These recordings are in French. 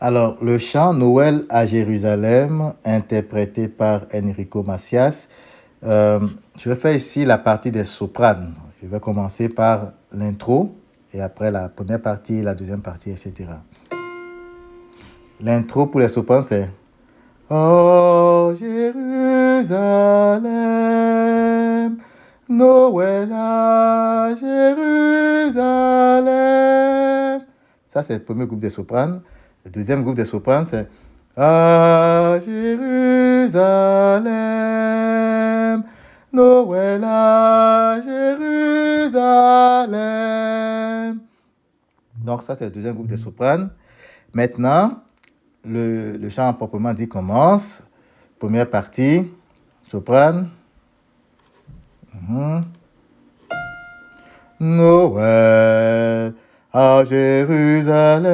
Alors, le chant Noël à Jérusalem, interprété par Enrico Macias. Euh, je vais faire ici la partie des sopranes. Je vais commencer par l'intro et après la première partie, la deuxième partie, etc. L'intro pour les sopranes, c'est Oh Jérusalem, Noël à Jérusalem. Ça, c'est le premier groupe des sopranes. Le deuxième groupe des sopranes, c'est À Jérusalem, Noël à Jérusalem. Donc, ça, c'est le deuxième groupe des sopranes. Maintenant, le chant proprement dit commence. Première partie, soprane. Noël à Jérusalem,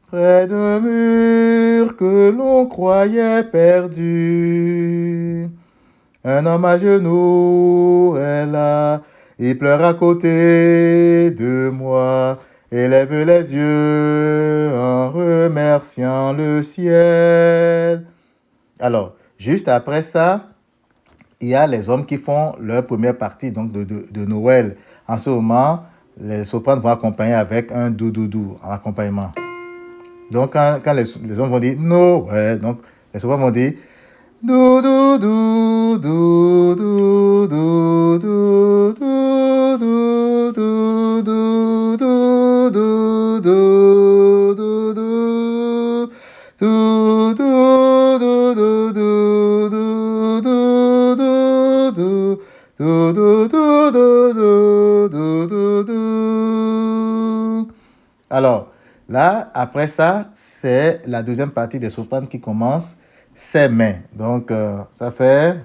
près d'un mur que l'on croyait perdu. Un homme à genoux est là, il pleure à côté de moi, élève les yeux en remerciant le ciel. Alors, juste après ça, il y a les hommes qui font leur première partie donc de Noël. En ce moment, les sopranes vont accompagner avec un doudoudou en accompagnement. Donc, quand les hommes vont dire Noël, donc les sopranes vont dire doudoudou, doudoudou, doudoudou, doudoudou, Alors, là, après ça, c'est la deuxième partie des sopranes qui commence, ses mains. Donc, ça fait...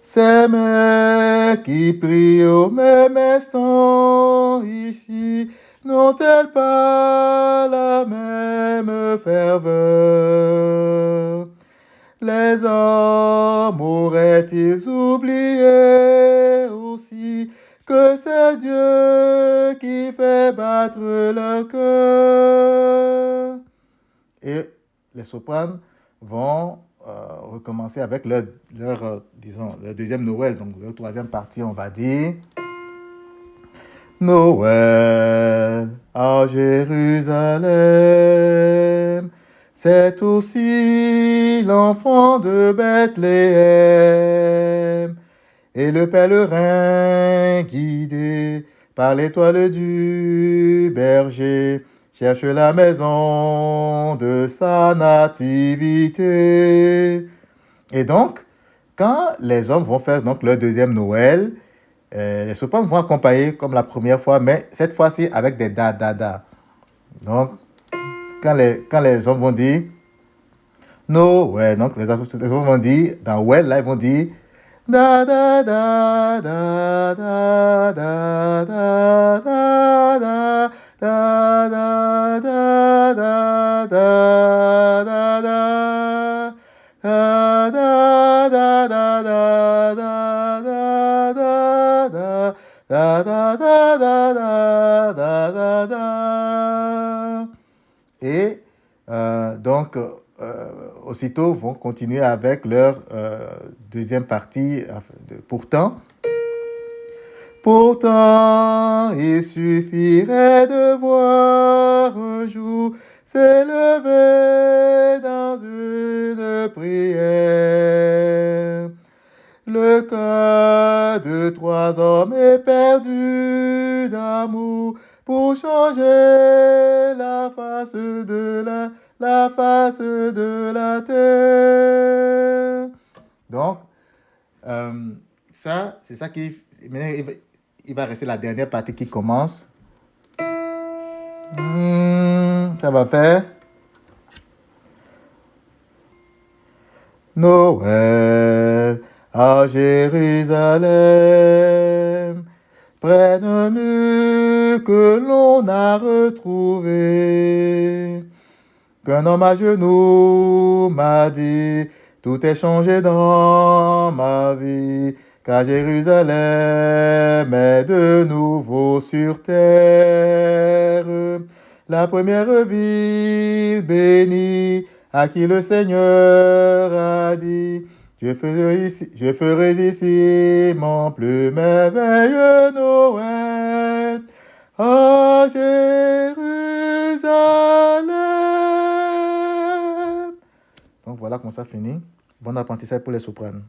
Ces mains qui prient au même instant ici, n'ont-elles pas la même ferveur? Les hommes auraient-ils oublié aussi que c'est Dieu qui fait battre leur cœur? Et les sopranes vont recommencer avec disons, leur deuxième Noël, donc leur troisième partie, on va dire. Noël à Jérusalem, c'est aussi l'enfant de Bethléem. Et le pèlerin guidé par l'étoile du berger cherche la maison de sa nativité. Et donc, quand les hommes vont faire donc leur deuxième Noël, les sopranes vont accompagner comme la première fois, mais cette fois-ci avec des da-da-da. Donc, quand les hommes vont dire Noël, donc les hommes vont dire, dans Well, là, ils vont dire da da da da da da da da da da da da da da da et donc aussitôt vont continuer avec leur deuxième partie. Pourtant, il suffirait de voir un jour s'élever dans une prière. Le cœur de trois hommes est perdu d'amour pour changer la face de la terre. Donc, ça, c'est ça qui... Il va rester la dernière partie qui commence. Ça va faire... Noël à Jérusalem, près d'un mur que l'on a retrouvé. Qu'un homme à genoux m'a dit, tout est changé dans ma vie, car Jérusalem est de nouveau sur terre. la première ville bénie, à qui le Seigneur a dit, je ferai ici mon plus merveilleux Noël. À Jérusalem. Donc voilà comment ça finit. Bon apprentissage pour les sopranes.